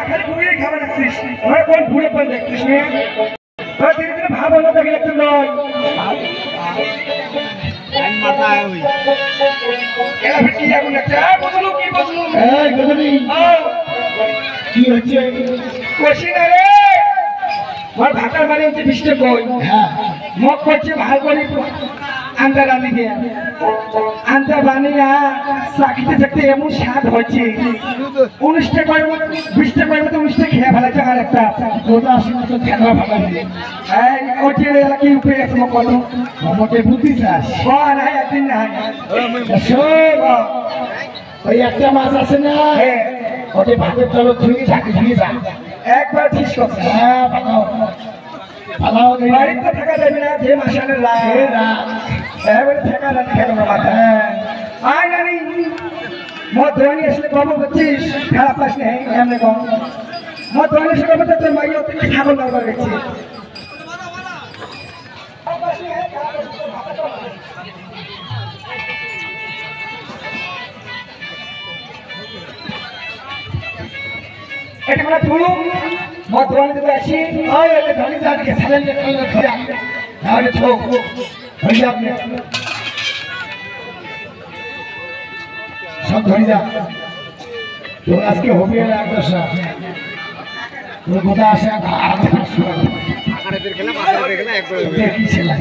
খালি ঘুরিয়ে খাবার রাখছিস ওরা কোন ঘুরে পড়ে দেখছিস না তোরা ধীরে ধীরে ভাব হলো দেখে একটু নয় এরা কি এখন একটা বদলু কি বদলু এই গজনী কি হচ্ছে কষি না রে আমার ভাতার মানে হচ্ছে বৃষ্টি কই হ্যাঁ মগ করছে ভাল করে আন্ডা রাঁধি দিয়ে আন্ডা বানিয়া চাকরিতে চাকরি এমন স্বাদ হচ্ছে 19টা কয়ের মতো 20টা কয়ের মতো 19টা খেয়ে ফেলাচ্ছে আর একটা তোরা আসলে তো খেলা ভালো এই ওটি কি উপরে গেছে মগ কত আমাকে বুদ্ধি চাস নাই একদিন নাই শোন ওই একটা মাছ আছে না হ্যাঁ ওটি ভাতের তলে ধুয়ে ঢাকি ধুয়ে যা একবার ঠিক করছে হ্যাঁ পালাও পালাও বাড়িতে থাকা যাবে না যে মাসানের লাগে এবারে থাকা যাবে খেলো না মাথা আয় নানি মদ্রানি আসলে কম করছিস খারাপ পাস নেই এমনি কম মদ্রানি আসলে কম তোর মাইয়া থেকে ছাগল নগর গেছে এটা মানে তুই মদ্রানি থেকে আসি ওই ওই ধনী জাতকে ছেলে নিয়ে চলে যা তাহলে তো হয়ে যাবে সব ধরে যা তোর আজকে হবে না একটা তোর কথা আসে খেলা একবার দেখি ছেলে